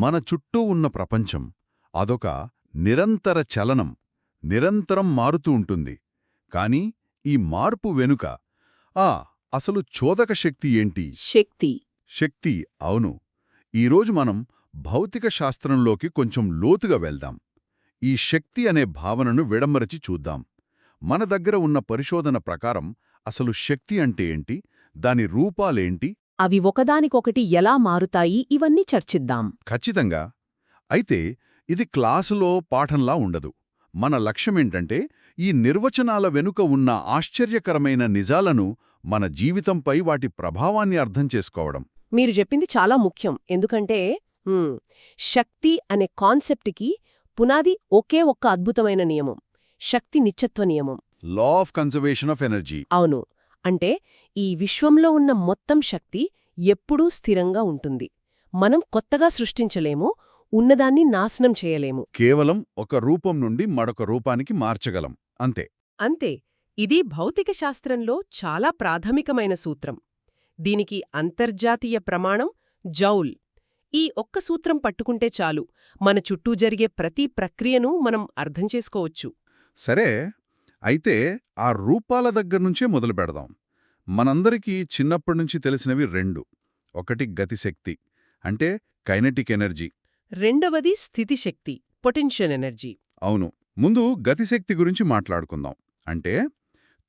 మన చుట్టూ ఉన్న ప్రపంచం అదొక నిరంతర చలనం, నిరంతరం మారుతూ ఉంటుంది. కాని ఈ మార్పు వెనుక అసలు చోదక శక్తి ఏంటి? శక్తి, అవును. ఈరోజు మనం భౌతిక శాస్త్రంలోకి కొంచెం లోతుగా వెళ్దాం. ఈ శక్తి అనే భావనను విడమరచి చూద్దాం. మన దగ్గర ఉన్న పరిశోధన ప్రకారం అసలు శక్తి అంటే ఏంటి, దాని రూపాలేంటి, అవి ఒకదానికొకటి ఎలా మారుతాయి, ఇవన్నీ చర్చిద్దాం. ఖచ్చితంగా. అయితే ఇది క్లాసులో పాఠంలా ఉండదు. మన లక్ష్యమేంటంటే ఈ నిర్వచనాల వెనుక ఉన్న ఆశ్చర్యకరమైన నిజాలను, మన జీవితంపై వాటి ప్రభావాన్ని అర్థం చేసుకోవడం. మీరు చెప్పింది చాలా ముఖ్యం. ఎందుకంటే శక్తి అనే కాన్సెప్ట్కి పునాది ఒకే ఒక్క అద్భుతమైన నియమం, శక్తి నిత్యత్వ నియమం. Law of conservation of energy. అవును. అంటే ఈ విశ్వంలో ఉన్న మొత్తం శక్తి ఎప్పుడూ స్థిరంగా ఉంటుంది. మనం కొత్తగా సృష్టించలేము, ఉన్నదాన్ని నాశనం చేయలేము. కేవలం ఒక రూపం నుండి మరొక రూపానికి మార్చగలం, అంతే. అంతే. ఇది భౌతిక శాస్త్రంలో చాలా ప్రాథమికమైన సూత్రం. దీనికి అంతర్జాతీయ ప్రమాణం జౌల్. ఈ ఒక్క సూత్రం పట్టుకుంటే చాలు, మన చుట్టూ జరిగే ప్రతి ప్రక్రియను మనం అర్థం చేసుకోవచ్చు. సరే, అయితే ఆ రూపాల దగ్గర్నుంచే మొదలు పెడదాం. మనందరికీ చిన్నప్పటినుంచి తెలిసినవి రెండు. ఒకటి గతిశక్తి, అంటే కైనెటిక్ ఎనర్జీ. రెండవది స్థితిశక్తి, పొటెన్షియల్ ఎనర్జీ. అవును. ముందు గతిశక్తి గురించి మాట్లాడుకుందాం. అంటే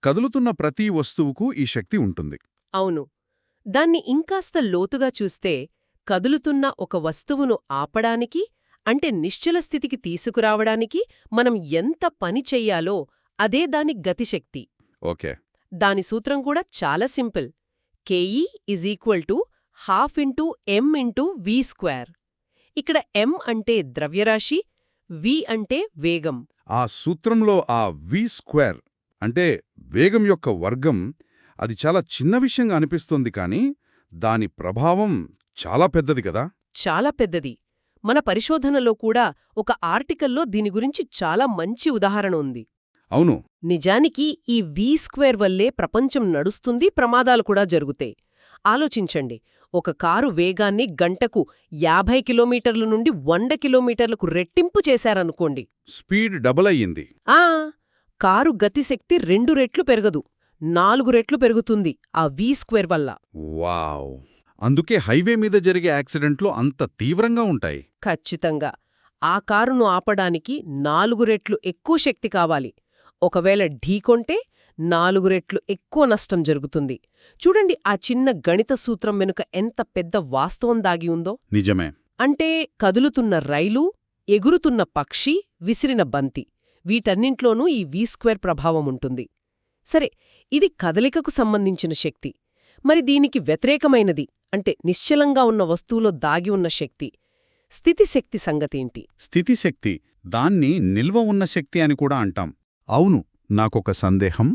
కదులుతున్న ప్రతి వస్తువుకు ఈ శక్తి ఉంటుంది. అవును. దాన్ని ఇంకాస్త లోతుగా చూస్తే, కదులుతున్న ఒక వస్తువును ఆపడానికి, అంటే నిశ్చల స్థితికి తీసుకురావడానికి మనం ఎంత పని చెయ్యాలో అదే దాని గతిశక్తి. ఓకే. దాని సూత్రం కూడా చాలా సింపుల్. KE = 12 m × v². ఇక్కడ m అంటే ద్రవ్యరాశి, v అంటే వేగం. ఆ సూత్రంలో ఆ v² అంటే వేగం యొక్క వర్గం, అది చాలా చిన్న విషయంగా అనిపిస్తోంది, కానీ దాని ప్రభావం చాలా పెద్దది కదా. చాలా పెద్దది. మన పరిశోధనలో కూడా ఒక ఆర్టికల్లో దీని గురించి చాలా మంచి ఉదాహరణ ఉంది. అవును. నిజానికి ఈ v² వల్లే ప్రపంచం నడుస్తుంది, ప్రమాదాలు కూడా జరుగుతాయి. ఆలోచించండి, ఒక కారు వేగాన్ని గంటకు 50 కిలోమీటర్ల నుండి 100 కిలోమీటర్లకు రెట్టింపు చేశారనుకోండి. స్పీడ్ డబుల్ అయ్యింది. కారు గతిశక్తి 2 రెట్లు పెరగదు, 4 రెట్లు పెరుగుతుంది ఆ v² వల్ల. వావ్! అందుకే హైవే మీద జరిగే యాక్సిడెంట్లు అంత తీవ్రంగా ఉంటాయి. ఖచ్చితంగా. ఆ కారును ఆపడానికి 4 రెట్లు ఎక్కువ శక్తి కావాలి. ఒకవేళ ఢీకొంటే 4 రెట్లు ఎక్కువ నష్టం జరుగుతుంది. చూడండి, ఆ చిన్న గణిత సూత్రం వెనుక ఎంత పెద్ద వాస్తవం దాగి ఉందో. నిజమే. అంటే కదులుతున్న రైలు, ఎగురుతున్న పక్షి, విసిరిన బంతి, వీటన్నింట్లోనూ ఈ v² ప్రభావం ఉంటుంది. సరే, ఇది కదలికకు సంబంధించిన శక్తి. మరి దీనికి వ్యతిరేకమైనది, అంటే నిశ్చలంగా ఉన్న వస్తువులో దాగి ఉన్న శక్తి, స్థితిశక్తి సంగతేంటి? స్థితిశక్తి, దాన్ని నిల్వ ఉన్న శక్తి అని కూడా అంటాం. అవును. నాకొక సందేహం.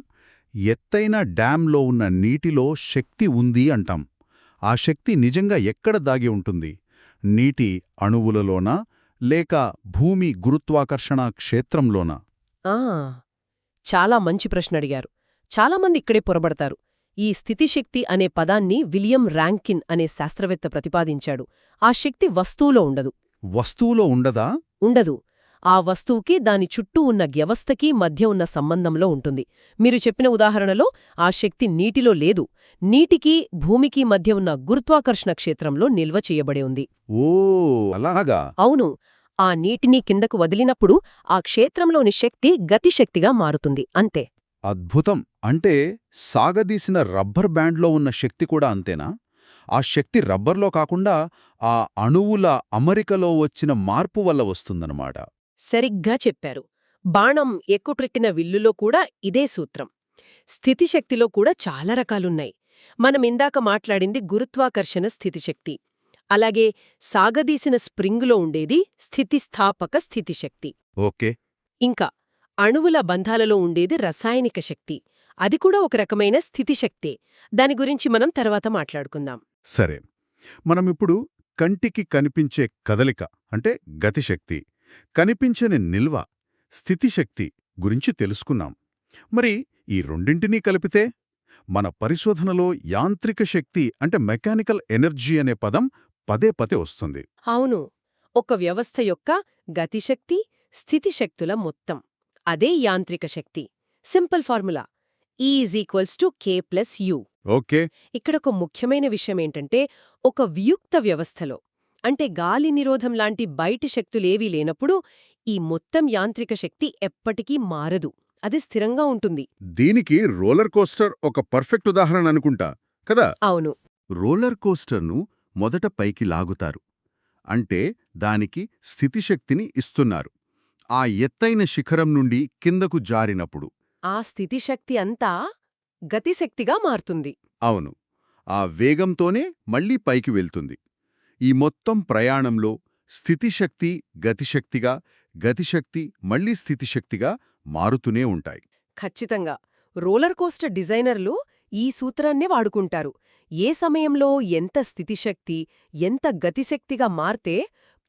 ఎత్తైన డ్యాంలో ఉన్న నీటిలో శక్తి ఉంది అంటాం. ఆ శక్తి నిజంగా ఎక్కడ దాగి ఉంటుంది? నీటి అణువులలోనా, లేక భూమి గురుత్వాకర్షణ క్షేత్రంలోనా? చాలా మంచి ప్రశ్న అడిగారు. చాలామంది ఇక్కడే పొరబడతారు. ఈ స్థితిశక్తి అనే పదాన్ని విలియం ర్యాంకిన్ అనే శాస్త్రవేత్త ప్రతిపాదించాడు. ఆ శక్తి వస్తువులో ఉండదు. వస్తువులో ఉండదా? ఉండదు. ఆ వస్తువుకి దాని చుట్టూ ఉన్న వ్యవస్థకి మధ్య ఉన్న సంబంధంలో ఉంటుంది. మీరు చెప్పిన ఉదాహరణలో ఆ శక్తి నీటిలో లేదు. నీటికి భూమికి మధ్య ఉన్న గురుత్వాకర్షణ క్షేత్రంలో నిల్వ చేయబడి ఉంది. ఓ, అలాగా? అవును. ఆ నీటిని కిందకు వదిలినప్పుడు ఆ క్షేత్రంలోని శక్తి గతిశక్తిగా మారుతుంది, అంతే. అద్భుతం. అంటే సాగదీసిన రబ్బర్ బ్యాండ్లో ఉన్న శక్తి కూడా అంతేనా? ఆ శక్తి రబ్బర్లో కాకుండా ఆ అణువుల అమరికలో వచ్చిన మార్పు వల్ల వస్తుందన్నమాట. సరిగ్గా చెప్పారు. బాణం ఎక్కుపెట్టిన విల్లులో కూడా ఇదే సూత్రం. స్థితిశక్తిలో కూడా చాలా రకాలున్నాయి. మనమిందాక మాట్లాడింది గురుత్వాకర్షణ స్థితిశక్తి. అలాగే సాగదీసిన స్ప్రింగులో ఉండేది స్థితిస్థాపక స్థితిశక్తి. ఓకే. ఇంకా అణువుల బంధాలలో ఉండేది రసాయనిక శక్తి. అది కూడా ఒక రకమైన స్థితిశక్తే. దాని గురించి మనం తర్వాత మాట్లాడుకుందాం. సరే, మనమిప్పుడు కంటికి కనిపించే కదలిక అంటే గతిశక్తి, కనిపించని నిల్వ స్థితిశక్తి గురించి తెలుసుకున్నాం. మరి ఈ రెండింటినీ కలిపితే మన పరిశోధనలో యాంత్రిక శక్తి అంటే మెకానికల్ ఎనర్జీ అనే పదం పదే పదే వస్తుంది. అవును. ఒక వ్యవస్థ యొక్క గతిశక్తి స్థితిశక్తుల మొత్తం. అదే యాంత్రిక శక్తి. Simple formula E=K+U. ఓకే. ఇక్కడొక ముఖ్యమైన విషయమేంటంటే ఒక వియుక్త వ్యవస్థలో అంటే గాలి నిరోధం లాంటి బయటి శక్తులేవీ లేనప్పుడు ఈ మొత్తం యాంత్రిక శక్తి ఎప్పటికీ మారదు. అది స్థిరంగా ఉంటుంది. దీనికి రోలర్ కోస్టర్ ఒక పర్ఫెక్ట్ ఉదాహరణ అనుకుంటా కదా. అవును. రోలర్ కోస్టర్ను మొదట పైకి లాగుతారు. అంటే దానికి స్థితిశక్తిని ఇస్తున్నారు. ఆ ఎత్తైన శిఖరం నుండి కిందకు జారినప్పుడు ఆ స్థితిశక్తి అంతా గతిశక్తిగా మారుతుంది. అవును, ఆ వేగంతోనే మళ్లీ పైకి వెళ్తుంది. ఈ మొత్తం ప్రయాణంలో స్థితిశక్తి గతిశక్తిగా, గతిశక్తి మళ్లీ స్థితిశక్తిగా మారుతూనే ఉంటాయి. ఖచ్చితంగా. రోలర్ కోస్టర్ డిజైనర్లు ఈ సూత్రాన్నే వాడుకుంటారు. ఏ సమయంలో ఎంత స్థితిశక్తి, ఎంత గతిశక్తిగా మారితే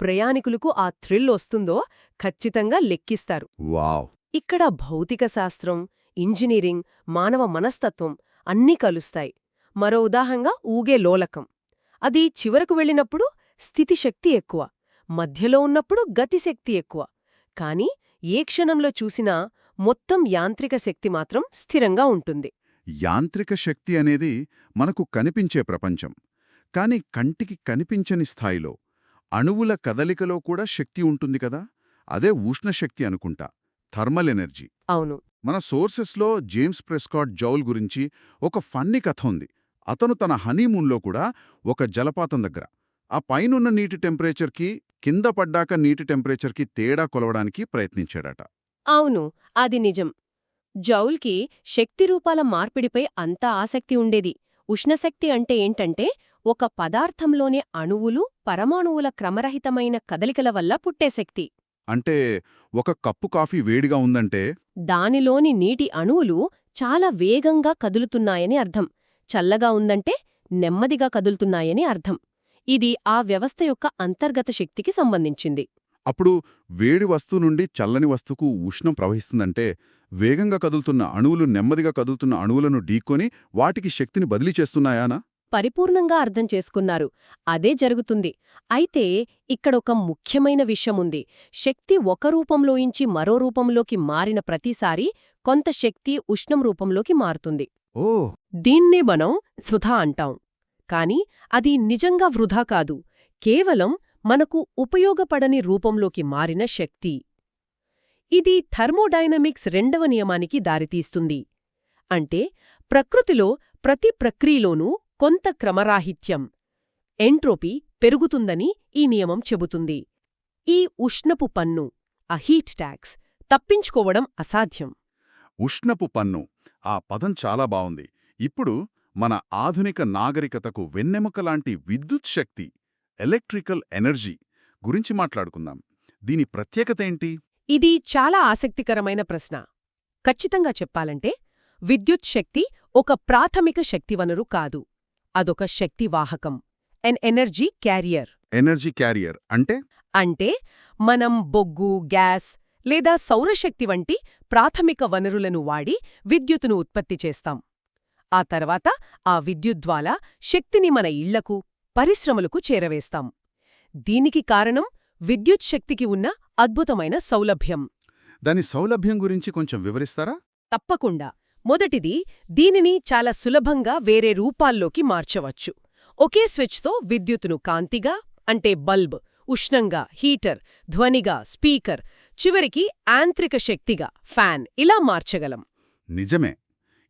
ప్రయాణికులకు ఆ థ్రిల్ వస్తుందో ఖచ్చితంగా లెక్కిస్తారు. వావ్! ఇక్కడ భౌతిక శాస్త్రం, ఇంజనీరింగ్, మానవ మనస్తత్వం అన్నీ కలుస్తాయి. మరో ఉదాహరణగా ఊగే లోలకం. అది చివరకు వెళ్ళినప్పుడు స్థితిశక్తి ఎక్కువ, మధ్యలో ఉన్నప్పుడు గతిశక్తి ఎక్కువ. కానీ ఏ క్షణంలో చూసినా మొత్తం యాంత్రిక శక్తి మాత్రం స్థిరంగా ఉంటుంది. యాంత్రిక శక్తి అనేది మనకు కనిపించే ప్రపంచం. కాని కంటికి కనిపించని స్థాయిలో అణువుల కదలికలో కూడా శక్తి ఉంటుంది కదా. అదే ఉష్ణశక్తి అనుకుంటా, థర్మల్ ఎనర్జీ. అవును. మన సోర్సెస్లో జేమ్స్ ప్రెస్కాట్ జౌల్ గురించి ఒక ఫన్నీ కథ ఉంది. అతను తన హనీమూన్లో కూడా ఒక జలపాతం దగ్గర ఆ పైనున్న నీటి టెంపరేచర్కి, కింద పడ్డాక నీటి టెంపరేచర్కి తేడా కొలవడానికి ప్రయత్నించాడట. అవును, అది నిజం. జౌల్కి శక్తి రూపాల మార్పిడిపై అంత ఆసక్తి ఉండేది. ఉష్ణశక్తి అంటే ఏంటంటే ఒక పదార్థంలోని అణువులు, పరమాణువుల క్రమరహితమైన కదలికల వల్ల పుట్టే శక్తి. అంటే ఒక కప్పు కాఫీ వేడిగా ఉందంటే దానిలోని నీటి అణువులు చాలా వేగంగా కదులుతున్నాయని అర్థం. చల్లగా ఉందంటే నెమ్మదిగా కదులుతున్నాయని అర్థం. ఇది ఆ వ్యవస్థ యొక్క అంతర్గత శక్తికి సంబంధించింది. అప్పుడు వేడి వస్తువు నుండి చల్లని వస్తువుకు ఉష్ణం ప్రవహిస్తుందంటే వేగంగా కదులుతున్న అణువులు నెమ్మదిగా కదులుతున్న అణువులను ఢీకొని వాటికి శక్తిని బదిలీ చేస్తున్నాయానా? పరిపూర్ణంగా అర్థం చేసుకున్నారు. అదే జరుగుతుంది. అయితే ఇక్కడొక ముఖ్యమైన విషయముంది. శక్తి ఒక రూపంలోంచి మరో రూపంలోకి మారిన ప్రతిసారీ కొంత శక్తి ఉష్ణం రూపంలోకి మారుతుంది. ఓ! దీన్నే మనం వృధా అంటాం. కాని అది నిజంగా వృధా కాదు, కేవలం మనకు ఉపయోగపడని రూపంలోకి మారిన శక్తి. ఇది థర్మోడైనమిక్స్ రెండవ నియమానికి దారితీస్తుంది. అంటే ప్రకృతిలో ప్రతి ప్రక్రియలోనూ కొంత క్రమరాహిత్యం, ఎంట్రోపీ పెరుగుతుందని ఈ నియమం చెబుతుంది. ఈ ఉష్ణపు పన్ను, ఆ హీట్ ట్యాక్స్, తప్పించుకోవడం అసాధ్యం. ఉష్ణపు పన్ను, ఆ పదం చాలా బావుంది. ఇప్పుడు మన ఆధునిక నాగరికతకు వెన్నెముకలాంటి విద్యుత్ శక్తి, ఎలక్ట్రికల్ ఎనర్జీ గురించి మాట్లాడుకుందాం. దీని ప్రత్యేకతేంటి? ఇది చాలా ఆసక్తికరమైన ప్రశ్న. ఖచ్చితంగా చెప్పాలంటే విద్యుత్ శక్తి ఒక ప్రాథమిక శక్తివనరు కాదు. అదొక శక్తివాహకం, an energy carrier. Energy carrier అంటే? అంటే మనం బొగ్గు, గ్యాస్ లేదా సౌరశక్తి వంటి ప్రాథమిక వనరులను వాడి విద్యుత్తును ఉత్పత్తి చేస్తాం. ఆ తర్వాత ఆ విద్యుద్వాలా శక్తిని మన ఇళ్లకు, పరిశ్రమలకు చేరవేస్తాం. దీనికి కారణం విద్యుత్ శక్తికి ఉన్న అద్భుతమైన సౌలభ్యం. దాని సౌలభ్యం గురించి కొంచెం వివరిస్తారా? తప్పకుండా. మొదటిది, దీనిని చాలా సులభంగా వేరే రూపాల్లోకి మార్చవచ్చు. ఒకే స్విచ్తో విద్యుత్తును కాంతిగా, అంటే బల్బ్, ఉష్ణంగా, హీటర్, ధ్వనిగా, స్పీకర్, చివరికి యాంత్రిక శక్తిగా, ఫ్యాన్ ఇలా మార్చగలం. నిజమే.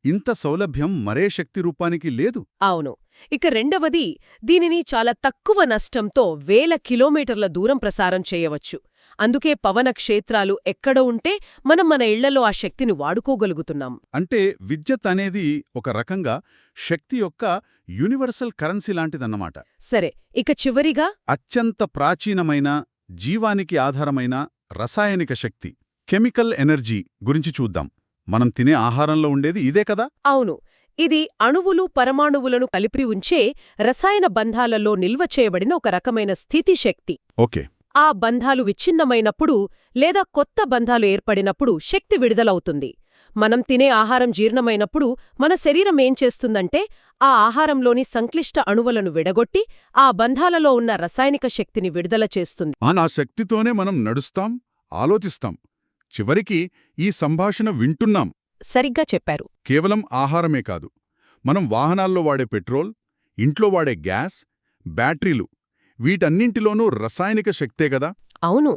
ఇంత సౌలభ్యం మరే శక్తి రూపానికి లేదు. అవును. ఇక రెండవది, దీనిని చాలా తక్కువ నష్టంతో వేల కిలోమీటర్ల దూరం ప్రసారం చేయవచ్చు. అందుకే పవన క్షేత్రాలు ఎక్కడ ఉంటే మనం మన ఇళ్లలో ఆ శక్తిని వాడుకోగలుగుతున్నాం. అంటే విద్యుత్ అనేది ఒక రకంగా శక్తి యొక్క యూనివర్సల్ కరెన్సీ లాంటిదన్నమాట. సరే, ఇక చివరిగా అత్యంత ప్రాచీనమైన, జీవానికి ఆధారమైన రసాయనిక శక్తి, కెమికల్ ఎనర్జీ గురించి చూద్దాం. మనం తినే ఆహారంలో ఉండేది ఇదే కదా? అవును. ఇది అణువులు, పరమాణువులను కలిపి ఉంచే రసాయన బంధాలలో నిల్వ చేయబడిన ఒక రకమైన స్థితి శక్తి. ఓకే. ఆ బంధాలు విచ్ఛిన్నమైనప్పుడు లేదా కొత్త బంధాలు ఏర్పడినప్పుడు శక్తి విడుదలవుతుంది. మనం తినే ఆహారం జీర్ణమైనప్పుడు మన శరీరం ఏం చేస్తుందంటే ఆ ఆహారంలోని సంక్లిష్ట అణువులను విడగొట్టి ఆ బంధాలలో ఉన్న రసాయనిక శక్తిని విడుదల చేస్తుంది. ఆ శక్తితోనే మనం నడుస్తాం, ఆలోచిస్తాం, చివరికి ఈ సంభాషణ వింటున్నాం. సరిగ్గా చెప్పారు. కేవలం ఆహారమే కాదు, మనం వాహనాల్లో వాడే పెట్రోల్, ఇంట్లో వాడే గ్యాస్, బ్యాటరీలు, వీటన్నింటిలోనూ రసాయనిక శక్తే గదా. అవును.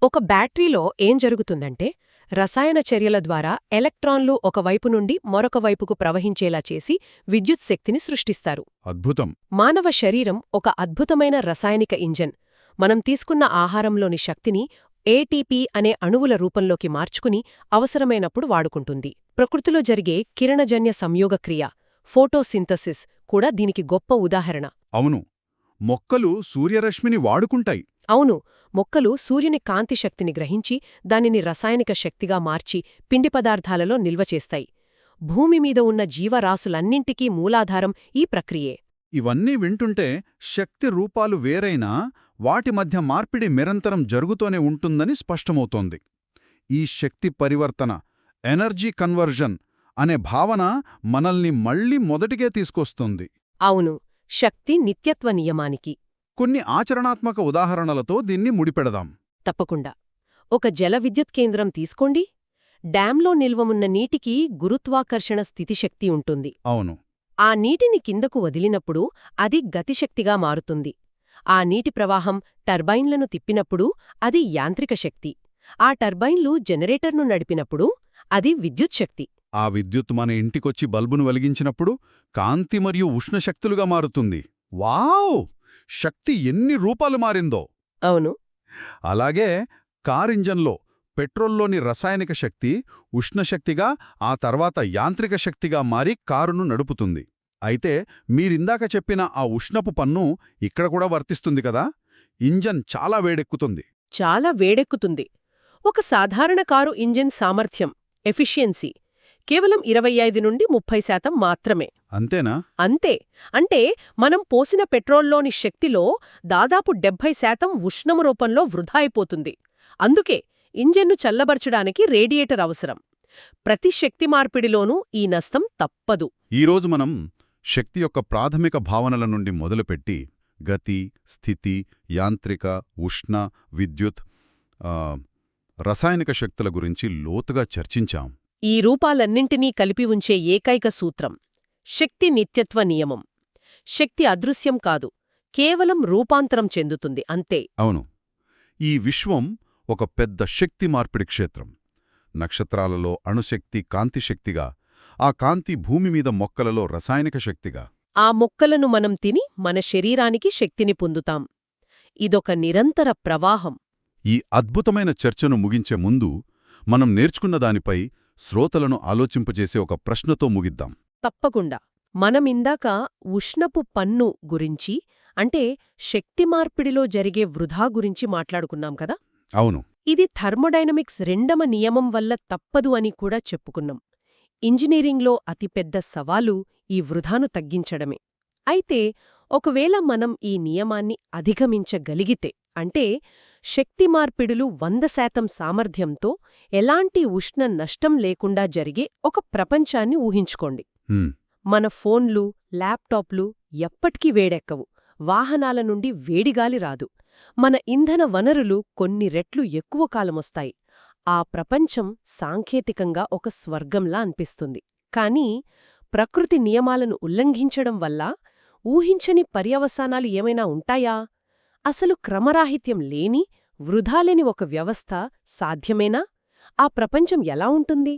ఒక బ్యాటరీలో ఏం జరుగుతుందంటే రసాయన చర్యల ద్వారా ఎలక్ట్రాన్లు ఒకవైపు నుండి మరొక వైపుకు ప్రవహించేలా చేసి విద్యుత్ శక్తిని సృష్టిస్తారు. అద్భుతం. మానవ శరీరం ఒక అద్భుతమైన రసాయనిక ఇంజన్. మనం తీసుకున్న ఆహారంలోని శక్తిని ఏటీపీ అనే అణువుల రూపంలోకి మార్చుకుని అవసరమైనప్పుడు వాడుకుంటుంది. ప్రకృతిలో జరిగే కిరణజన్య సంయోగక్రియ, ఫోటోసింథసిస్ కూడా దీనికి గొప్ప ఉదాహరణ. అవును, మొక్కలు సూర్యరశ్మిని వాడుకుంటాయి. అవును, మొక్కలు సూర్యుని కాంతి శక్తిని గ్రహించి దానిని రసాయనిక శక్తిగా మార్చి పిండి పదార్థాలలో నిల్వ చేస్తాయి. భూమి మీద ఉన్న జీవరాశులన్నింటికీ మూలాధారం ఈ ప్రక్రియే. ఇవన్నీ వింటుంటే శక్తి రూపాలు వేరైనా వాటి మధ్య మార్పిడి నిరంతరం జరుగుతూనే ఉంటుందని స్పష్టమవుతోంది. ఈ శక్తి పరివర్తన, ఎనర్జీ కన్వర్జన్ అనే భావన మనల్ని మళ్లీ మొదటికే తీసుకొస్తుంది. అవును, శక్తి నిత్యత్వ నియమానికి. కొన్ని ఆచరణాత్మక ఉదాహరణలతో దీన్ని ముడిపెడదాం. తప్పకుండా. ఒక జల విద్యుత్ కేంద్రం తీసుకోండి. డ్యాంలో నిల్వమున్న నీటికి గురుత్వాకర్షణ స్థితిశక్తి ఉంటుంది. అవును. ఆ నీటిని కిందకు వదిలినప్పుడు అది గతిశక్తిగా మారుతుంది. ఆ నీటి ప్రవాహం టర్బైన్లను తిప్పినప్పుడు అది యాంత్రిక శక్తి. ఆ టర్బైన్లు జనరేటర్ను నడిపినప్పుడు అది విద్యుత్ శక్తి. ఆ విద్యుత్ మన ఇంటికొచ్చి బల్బును వెలిగించినప్పుడు కాంతి మరియు ఉష్ణశక్తులుగా మారుతుంది. వావ్! శక్తి ఎన్ని రూపాలు మారిందో! అవును. అలాగే కారింజన్లో పెట్రోల్లోని రసాయనిక శక్తి ఉష్ణశక్తిగా, ఆ తర్వాత యాంత్రిక శక్తిగా మారి కారును నడుపుతుంది. అయితే మీరిందాక చెప్పిన ఆ ఉష్ణపు పన్ను ఇక్కడ కూడా వర్తిస్తుంది కదా. ఇంజన్ చాలా వేడెక్కుతుంది. చాలా వేడెక్కుతుంది. ఒక సాధారణ కారు ఇంజిన్ సామర్థ్యం, ఎఫిషియన్సీ కేవలం 25 నుండి 30% మాత్రమే. అంతేనా? అంతే. అంటే మనం పోసిన పెట్రోల్లోని శక్తిలో దాదాపు 70% ఉష్ణము రూపంలో వృధా అయిపోతుంది. అందుకే ఇంజన్ను చల్లబరచడానికి రేడియేటర్ అవసరం. ప్రతి శక్తి మార్పిడిలోనూ ఈ నష్టం తప్పదు. ఈరోజు మనం శక్తి యొక్క ప్రాథమిక భావనల నుండి మొదలుపెట్టి గతి, స్థితి, యాంత్రిక, ఉష్ణ, విద్యుత్, రసాయనిక శక్తుల గురించి లోతుగా చర్చించాం. ఈ రూపాలన్నింటినీ కలిపి ఉంచే ఏకైక సూత్రం శక్తి నిత్యత్వ నియమం. శక్తి అదృశ్యం కాదు, కేవలం రూపాంతరం చెందుతుంది అంతే. అవును. ఈ విశ్వం ఒక పెద్ద శక్తి మార్పిడి క్షేత్రం. నక్షత్రాలలో అణుశక్తి కాంతిశక్తిగా, ఆ కాంతి భూమి మీద మొక్కలలో రసాయనిక శక్తిగా. ఆ మొక్కలను మనం తిని మన శరీరానికి శక్తిని పొందుతాం. ఇదొక నిరంతర ప్రవాహం. ఈ అద్భుతమైన చర్చను ముగించే ముందు మనం నేర్చుకున్న దానిపై శ్రోతలను ఆలోచింపజేసే ఒక ప్రశ్నతో ముగిద్దాం. తప్పకుండా. మనమిందాక ఉష్ణపు పన్ను గురించి, అంటే శక్తి మార్పిడిలో జరిగే వృధా గురించి మాట్లాడుకున్నాం కదా. అవును. ఇది థర్మోడైనమిక్స్ 2వ నియమం వల్ల తప్పదు అని కూడా చెప్పుకున్నాం. ఇంజనీరింగ్లో అతిపెద్ద సవాలు ఈ వృధాను తగ్గించడమే. అయితే ఒకవేళ మనం ఈ నియమాన్ని అధిగమించగలిగితే, అంటే శక్తి మార్పిడులు 100% సామర్థ్యంతో ఎలాంటి ఉష్ణ నష్టం లేకుండా జరిగే ఒక ప్రపంచాన్ని ఊహించుకోండి. మన ఫోన్లు, ల్యాప్టాప్లు ఎప్పటికీ వేడెక్కవు. వాహనాల నుండి వేడిగాలి రాదు. మన ఇంధన వనరులు కొన్ని రెట్లు ఎక్కువ కాలమొస్తాయి. ఆ ప్రపంచం సాంకేతికంగా ఒక స్వర్గంలా అనిపిస్తుంది. కానీ ప్రకృతి నియమాలను ఉల్లంఘించడం వల్ల ఊహించని పర్యవసానాలు ఏమైనా ఉంటాయా? అసలు క్రమరాహిత్యం లేని, వృధాలేని ఒక వ్యవస్థ సాధ్యమేనా? ఆ ప్రపంచం ఎలా ఉంటుంది?